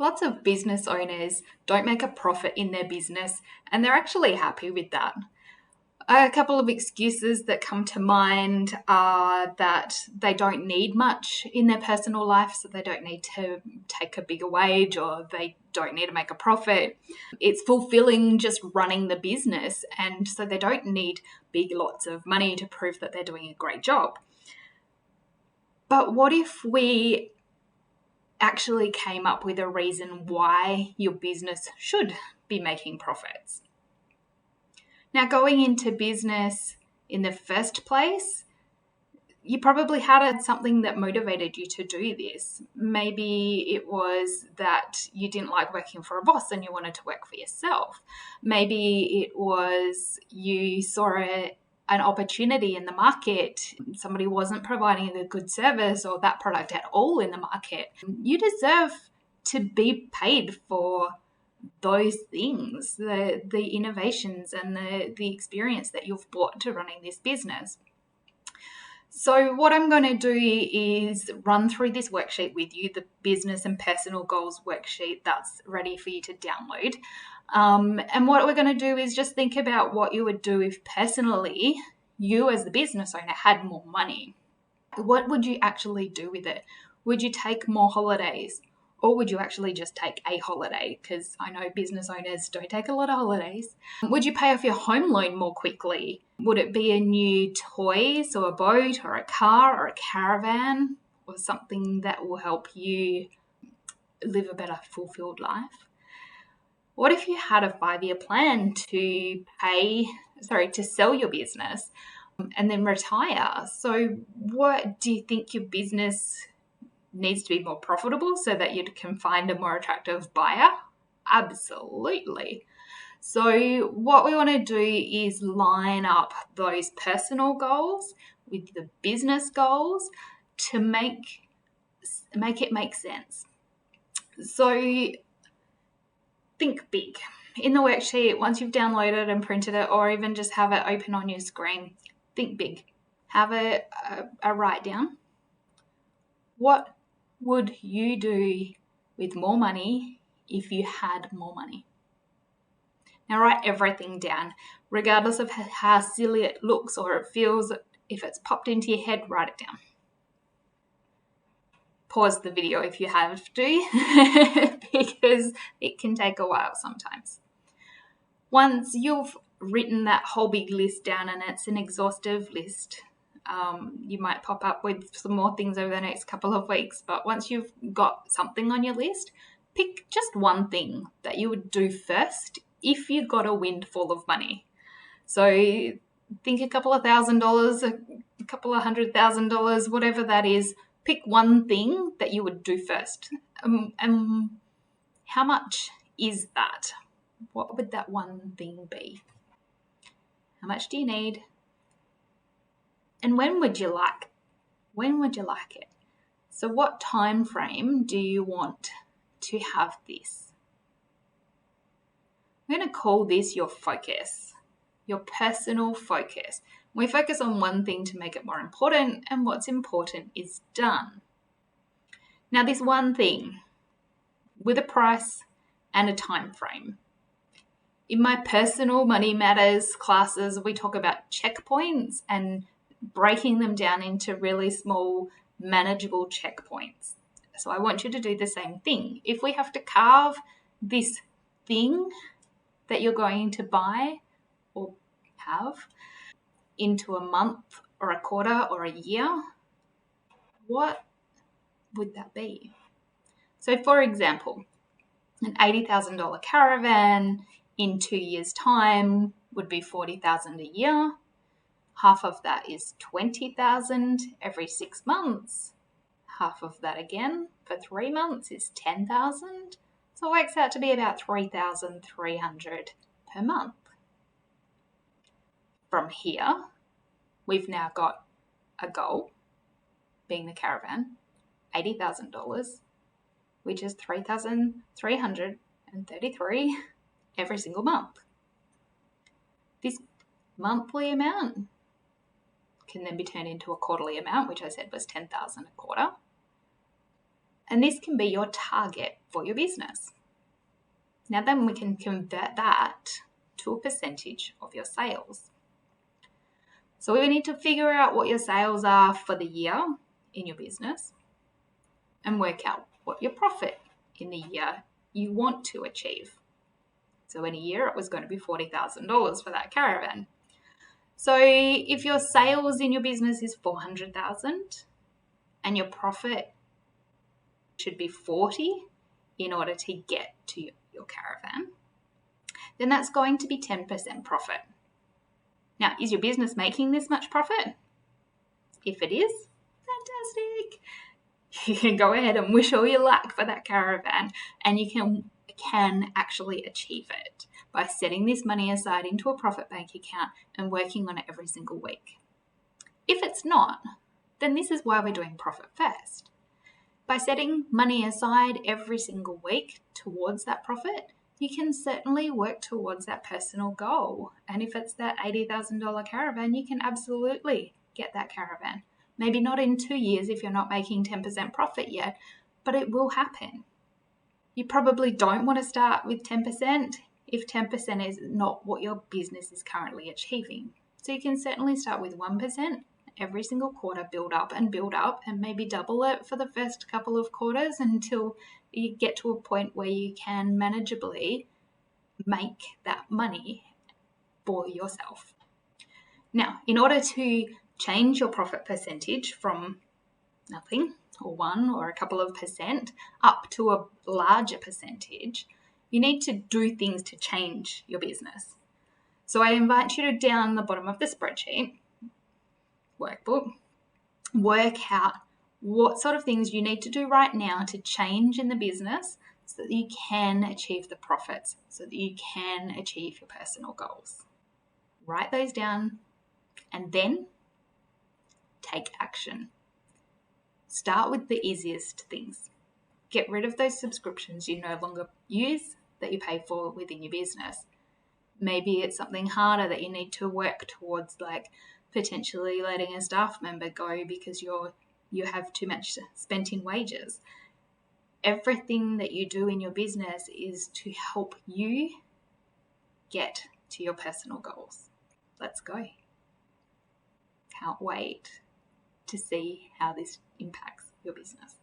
Lots of business owners don't make a profit in their business and they're actually happy with that. A couple of excuses that come to mind are that they don't need much in their personal life, so they don't need to take a bigger wage or they don't need to make a profit. It's fulfilling just running the business, and so they don't need big lots of money to prove that they're doing a great job. But what if we actually came up with a reason why your business should be making profits? Now, going into business in the first place, you probably had something that motivated you to do this. Maybe it was that you didn't like working for a boss and you wanted to work for yourself. Maybe it was you saw an opportunity in the market. Somebody wasn't providing a good service or that product at all in the market. You deserve to be paid for those things, the innovations and the experience that you've brought to running this business. So what I'm going to do is run through this worksheet with you, the business and personal goals worksheet that's ready for you to download. And what we're going to do is just think about what you would do if personally you as the business owner had more money. What would you actually do with it? Would you take more holidays? Or would you actually just take a holiday? Because I know business owners don't take a lot of holidays. Would you pay off your home loan more quickly? Would it be a new toys or a boat or a car or a caravan or something that will help you live a better fulfilled life? What if you had a 5-year plan to sell your business and then retire? So what do you think your business needs to be more profitable so that you can find a more attractive buyer? Absolutely. So what we want to do is line up those personal goals with the business goals to make it make sense. So think big. In the worksheet, once you've downloaded and printed it, or even just have it open on your screen, think big. Have a write down. What would you do with more money if you had more money? Now write everything down, regardless of how silly it looks or it feels. If it's popped into your head, write it down. Pause the video if you have to, because it can take a while sometimes. Once you've written that whole big list down, and it's an exhaustive list, you might pop up with some more things over the next couple of weeks, but once you've got something on your list, pick just one thing that you would do first if you got a windfall of money. So think a couple of $1,000, a couple of $100,000, whatever that is. Pick one thing that you would do first. And how much is that? What would that one thing be? How much do you need? And when would you like it? So what time frame do you want to have this? I'm going to call this your focus, your personal focus. We focus on one thing to make it more important, and what's important is done. Now, this one thing with a price and a time frame. In my personal Money Matters classes, we talk about checkpoints and breaking them down into really small, manageable checkpoints. So I want you to do the same thing. If we have to carve this thing that you're going to buy or have into a month or a quarter or a year, what would that be? So for example, an $80,000 caravan in 2 years' time would be $40,000 a year. Half of that is $20,000 every 6 months. Half of that again for 3 months is $10,000. So it works out to be about $3,300 per month. From here, we've now got a goal, being the caravan, $80,000, which is $3,333 every single month. This monthly amount can then be turned into a quarterly amount, which I said was $10,000 a quarter. And this can be your target for your business. Now then we can convert that to a percentage of your sales. So we need to figure out what your sales are for the year in your business and work out what your profit in the year you want to achieve. So in a year, it was going to be $40,000 for that caravan. So if your sales in your business is $400,000 and your profit should be $40,000 in order to get to your caravan, then that's going to be 10% profit. Now, is your business making this much profit? If it is, fantastic. You can go ahead and wish all your luck for that caravan, and you can actually achieve it by setting this money aside into a profit bank account and working on it every single week. If it's not, then this is why we're doing profit first. By setting money aside every single week towards that profit, you can certainly work towards that personal goal. And if it's that $80,000 caravan, you can absolutely get that caravan. Maybe not in 2 years if you're not making 10% profit yet, but it will happen. You probably don't want to start with 10% if 10% is not what your business is currently achieving. So you can certainly start with 1% every single quarter, build up and maybe double it for the first couple of quarters until you get to a point where you can manageably make that money for yourself. Now, in order to change your profit percentage from nothing or 1 or a couple of percent up to a larger percentage, you need to do things to change your business. So I invite you to, down the bottom of the spreadsheet workbook, work out what sort of things you need to do right now to change in the business so that you can achieve the profits, so that you can achieve your personal goals. Write those down and then take action. Start with the easiest things. Get rid of those subscriptions you no longer use that you pay for within your business. Maybe it's something harder that you need to work towards, like potentially letting a staff member go because you have too much spent in wages. Everything that you do in your business is to help you get to your personal goals. Let's go. Can't wait to see how this impacts your business.